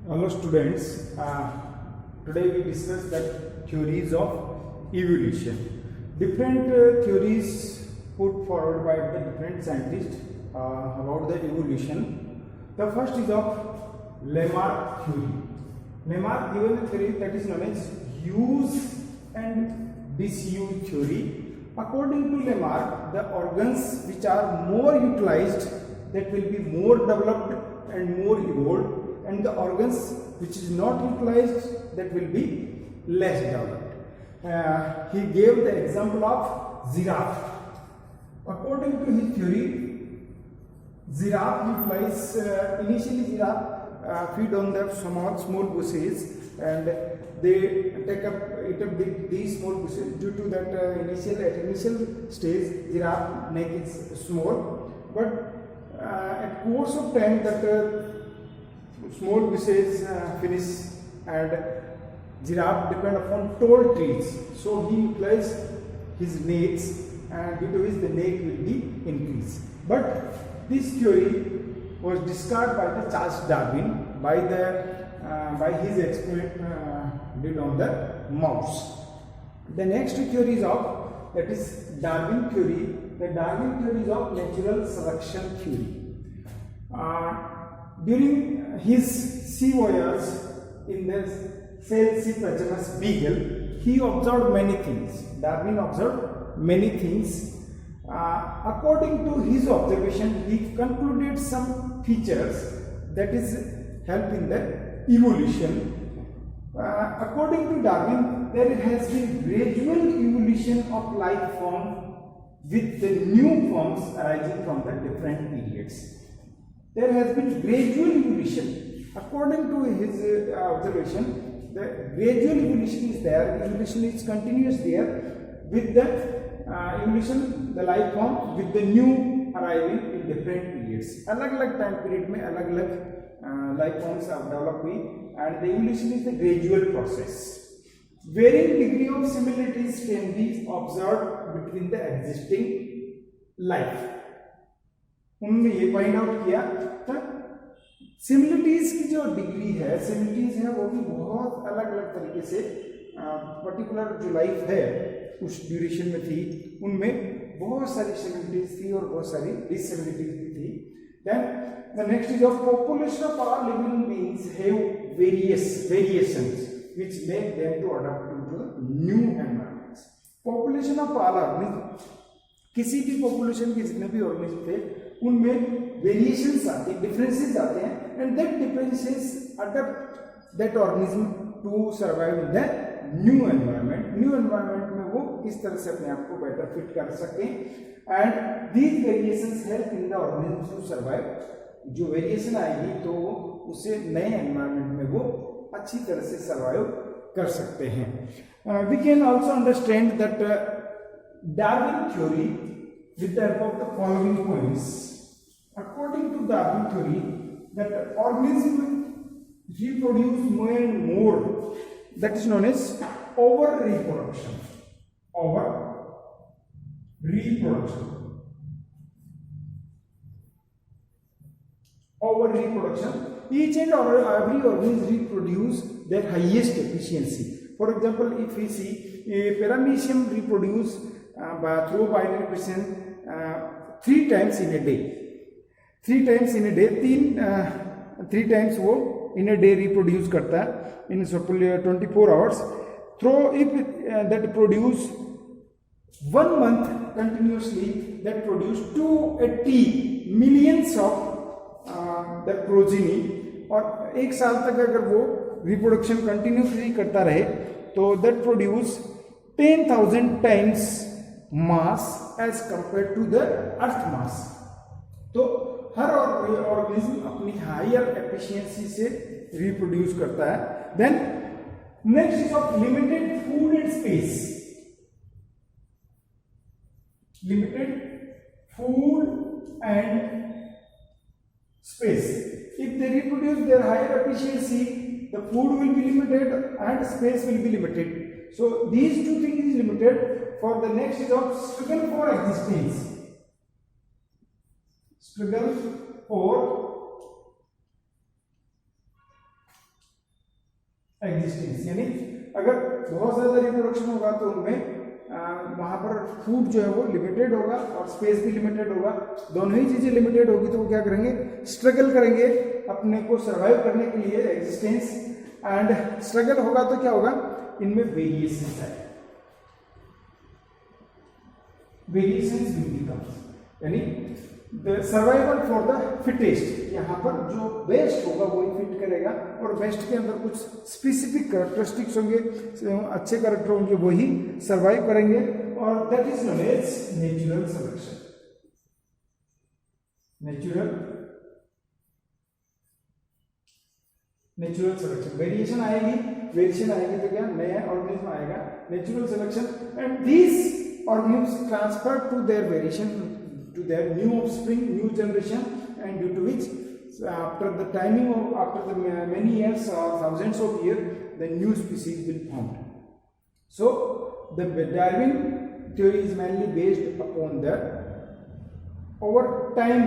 Hello students, today we discuss that theories of evolution. Different theories put forward by the different scientists about the evolution. The first is of Lamarck theory. Lamarck given a theory that is known as use and disuse theory. According to Lamarck, the organs which are more utilized, that will be more developed and more evolved, and the organs which is not utilized, that will be less developed. He gave the example of giraffe. According to his theory, giraffe utilize initially giraffe feed on the small bushes, and they eat up these small bushes. Due to that initial stage, giraffe neck is small, but at course of time that small bushes finish, and giraffe depend upon tall trees, so he utilized his necks, and due to which the neck will be increased. But this theory was discarded by the Charles Darwin by his experiment did on the mouse. The next theory is of, that is Darwin theory. The Darwin theory is of natural selection theory. During his sea voyage in the Celsius Beagle, he observed many things. Darwin observed many things. According to his observation, he concluded some features that is help in the evolution. According to Darwin, there has been gradual evolution of life form with the new forms arising from the different periods. There has been gradual evolution. According to his observation, the gradual evolution is there. Evolution is continuous there, with the evolution, the life form with the new arriving in different periods. अलग-अलग time period में अलग-अलग life forms are developed हुई, and the evolution is the gradual process. Varying degree of similarities can be observed between the existing life. उन्होंने ये find out किया था similarities की जो डिग्री है, सिमिलरिटीज है वो भी बहुत अलग अलग तरीके से पर्टिकुलर जो लाइफ है उस ड्यूरेशन में थी, उनमें बहुत सारी सिमिलरिटीज थी और बहुत सारी डिससिमिलरिटीज भी थी. Then the next is of population of all living beings have variations which make them to adopt to new environments. Population of all organism, किसी भी पॉपुलेशन के जितने भी ऑर्गेनिज्म थे उनमें वेरिएशंस आते हैं, डिफरेंसेस आते हैं, and that differences adopt that organism to survive in the new environment. New environment में वो इस तरह से अपने आप को बेटर फिट कर सकें, and these variations help in the organism to survive. जो वेरिएशन आएगी तो उसे नए एनवायरनमेंट में वो अच्छी तरह से सर्वाइव कर सकते हैं. We can also understand that Darwin theory with the help of the following points. According to Darwin theory, that organisms reproduce more and more. That is known as over reproduction. Over reproduction. Over reproduction. Each and every organism reproduce their highest efficiency. For example, if we see paramecium reproduce through binary precision 3 times in a day. 3 times in a day, 3 times वो in a day reproduce करता है in 24 hours. Through if that produce 1 month continuously, that produce 280 millions of that progeny. और 1 साल तक अगर वो reproduction continuously करता रहे तो that produce 10,000 times mass as compare to the earth mass. तो हर ऑर्गेनिज्म अपनी हायर एफिशिएंसी से रिप्रोड्यूस करता है. Then next is of limited food and space. Limited food and space. If they reproduce their higher efficiency, the food will be limited and space will be limited. So these two things is limited. For the next is of struggle for existence. Struggle for existence, यानी अगर बहुत ज़्यादा reproduction होगा तो उनमें वहाँ पर food जो है वो लिमिटेड होगा और स्पेस भी लिमिटेड होगा। दोनों ही चीज़ें लिमिटेड होगी तो वो क्या करेंगे, स्ट्रगल करेंगे अपने को सर्वाइव करने के लिए, एग्जिस्टेंस। एंड स्ट्रगल होगा तो क्या होगा, इनमें वेरिएशंस है, वेरिएशंस विल बिकम, यानी the survival for the fittest, यहाँ पर जो बेस्ट होगा वही फिट करेगा और बेस्ट के अंदर कुछ स्पेसिफिक कैरेक्टरिस्टिक्स होंगे, अच्छे कैरेक्टर होंगे, वही सर्वाइव करेंगे और that is known as natural selection. Natural selection, variation आएगी तो क्या, नया ऑर्गेनिज्म आएगा, natural selection. And these organism transfer to their variation to their new offspring, new generation, and due to which after the many years or thousands of years, the new species will form. So the Darwin theory is mainly based upon the over time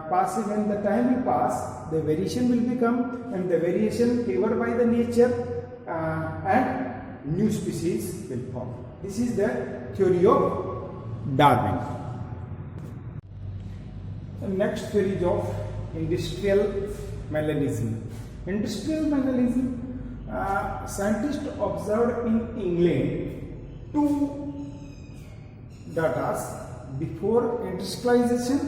passing. When the time will pass, the variation will become, and the variation favored by the nature, and new species will form. This is the theory of Darwin. The next theory is of industrial mechanism. Industrial mechanism, scientists observed in England 2 data before industrialization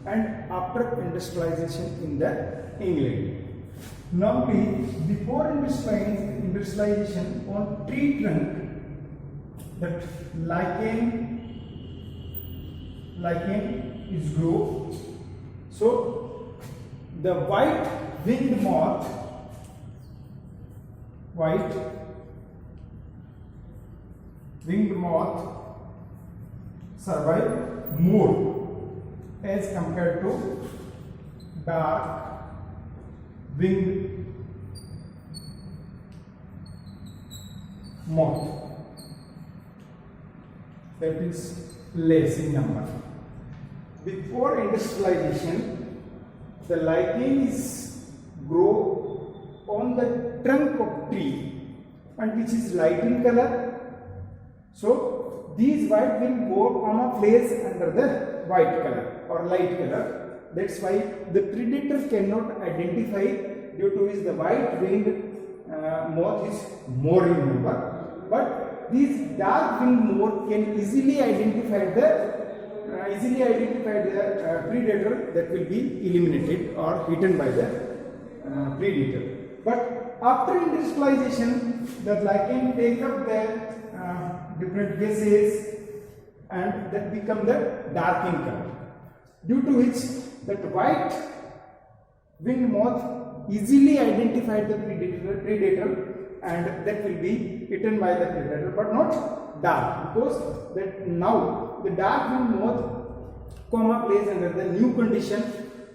and after industrialization in the England. Normally, before industrialization on tree trunk, that lichen is grow. So the white-winged moth survive more as compared to dark-winged moth, that is less in number. Before industrialization, the lichen is grow on the trunk of tree and which is light in color. So these white-winged moth comma place under the white color or light color. That's why the predator cannot identify, due to which the white-winged moth is more in number. But these dark-winged moth can easily identify the predator that will be eliminated or eaten by the predator. But after industrialization, the lichen take up the different gases and that become the dark in color, due to which that white-winged moth easily identified the predator and that will be eaten by the predator, but not dark, because that now the dark-winged moth plays under the new condition.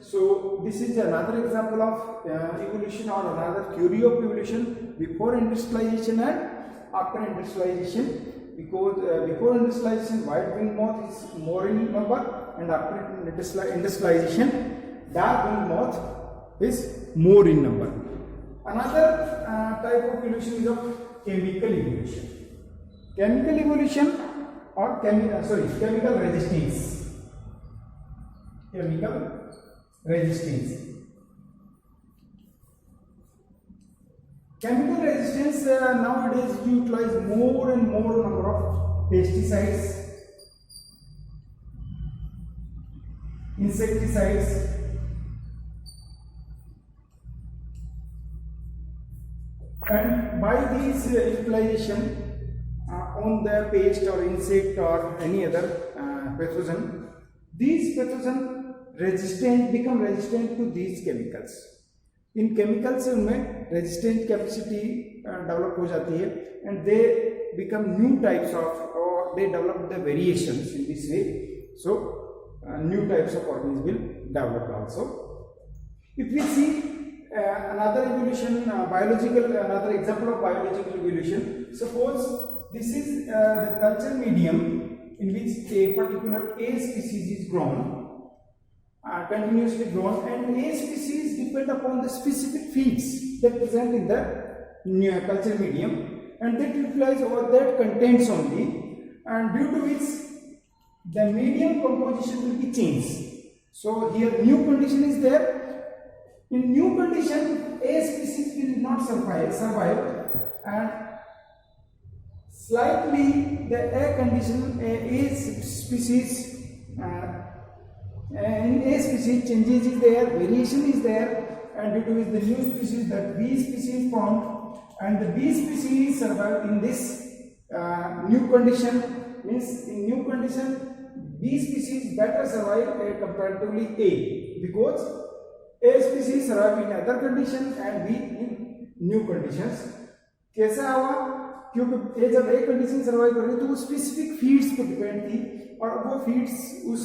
So this is another example of evolution or another theory of evolution before industrialization and after industrialization. Because before industrialization, white-winged moth is more in number, and after industrialization, dark-winged moth is more in number. Another type of evolution is of chemical evolution. Chemical evolution or chemical resistance. Chemical resistance. Chemical resistance nowadays utilize more and more number of pesticides, insecticides, and by these utilization on the pest or insect or any other pathogen, these pathogen become resistant to these chemicals. In chemicals से उनमें resistant capacity develop हो जाती है, and they become new types of, or they develop the variations in this way. So new types of organisms will develop also. If we see another evolution, another example of biological evolution. Suppose this is the culture medium in which a particular A species is grown, continuously grown, and A species depend upon the specific feeds that present in the culture medium, and that utilize over that contents only, and due to which the medium composition will be changed. So here new condition is there. In new condition, A species will not survive, and slightly the A condition, A species, in A species changes is there, variation is there, and due to which the new species, that B species formed, and the B species survive in this new condition. Means in new condition B species better survive comparatively A, because A species survive in other condition and B in new conditions. कैसा हुआ? क्योंकि A जब A condition survive कर रही तो वो specific feeds पर depend थी, और अब वो फीड्स उस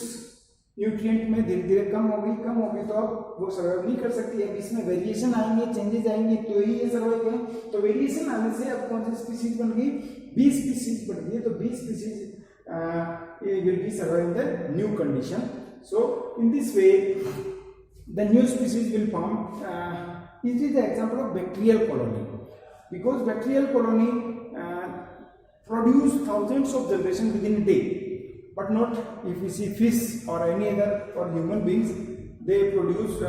न्यूट्रिएंट में धीरे धीरे कम होगी तो अब वो सर्वाइव नहीं कर सकती है। इसमें वेरिएशन आएंगे, चेंजेस आएंगे तो ही ये सर्वाइव करें। तो वेरिएशन आने से अब कौन सी स्पीसीज बन गई? बी स्पीसीज बन गई। तो B species will be survive in the new condition. So in this way the new species will form. It is the example of bacterial colony, because bacterial colony produce thousands of generations within a day, but not if we see fish or any other or human beings, they produce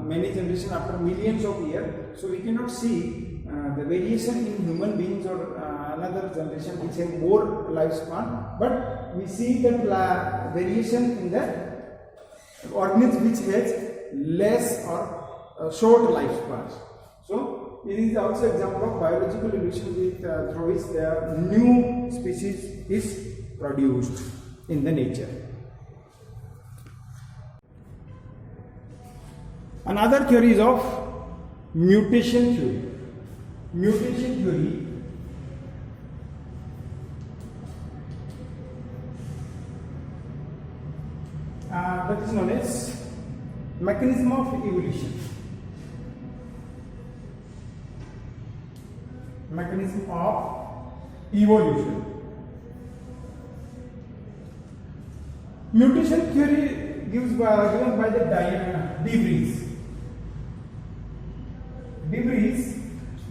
many generations after millions of years. So we cannot see the variation in human beings or another generation which have more lifespan, but we see that variation in the organisms which has less or short lifespan. So it is also example of biological evolution with through which the new species is produced in the nature. Another theory is of mutation theory. Mutation theory that is known as mechanism of evolution. Mechanism of evolution. Mutation theory given by the De Vries. De Vries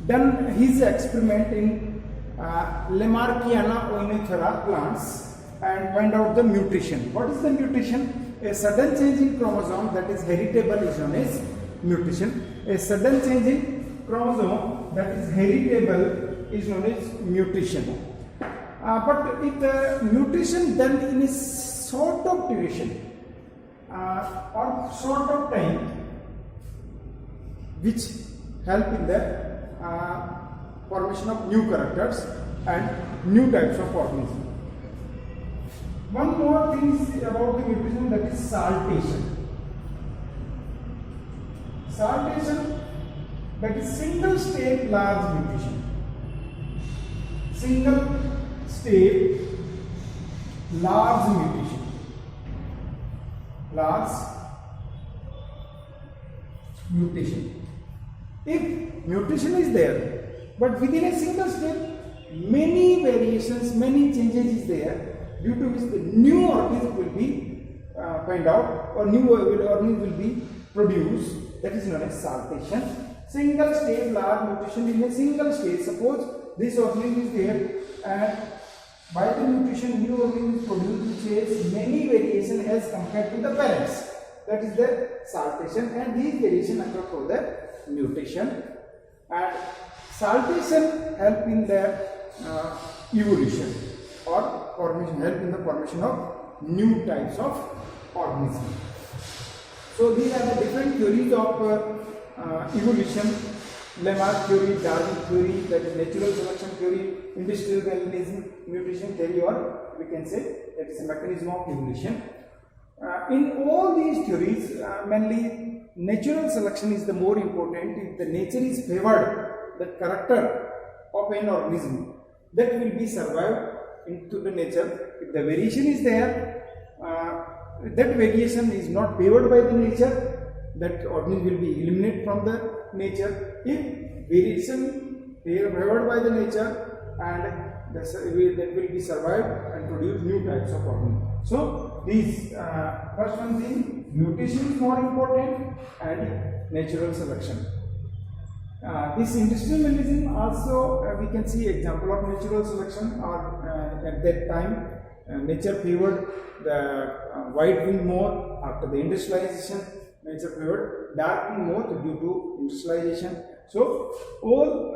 done his experiment in Lamarckiana oenothera plants and find out the mutation. What is the mutation? A sudden change in chromosome that is heritable is known as mutation. A sudden change in chromosome that is heritable is known as mutation. But if mutation done in a sort of duration or sort of time, which help in the formation of new characters and new types of organisms. One more thing is about the mutation, that is saltation. Saltation, that is single state large mutation. Single state large mutation. Large mutation. If mutation is there, but within a single state, many variations, many changes is there, due to which the new organism will be find out, or new organism will be produced. That is known as saltation. Single state large mutation in a single state. Suppose this organism is there, and by the mutation new organism is produced which has many variations as compared to the parents. That is the saltation, and these variations occur for the mutation. And saltation help in the evolution or formation, help in the formation of new types of organisms. So these are the different theories of evolution: Lamarck theory, Darwin theory, that is natural selection theory, industrial mechanism, mutation theory, or we can say that is a mechanism of evolution. In all these theories, mainly natural selection is the more important. If the nature is favored, the character of an organism, that will be survived into the nature. If the variation is there, that variation is not favored by the nature, that organism will be eliminated from the nature. If variation favored by the nature, and that will be survived and produce new types of organisms. So these first one thing, mutation is more important and natural selection. This industrialism also we can see example of natural selection, or at that time nature favored the white wind more. After the industrialization, nature favored dark wind more due to industrialization. So all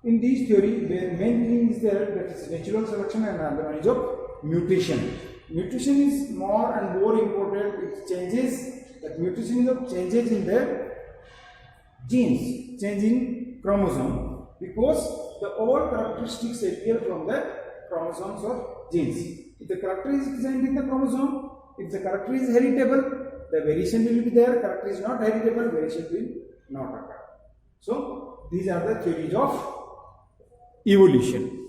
in this theory, the main thing is there, that is natural selection, and another one is of mutation. Mutation is more and more important. It changes, that mutation is of changes in the genes, change in chromosome, because the all characteristics appear from the chromosomes of genes. If the character is present in the chromosome, if the character is heritable, the variation will be there. Character is not heritable, variation will not occur. So these are the theories of evolution.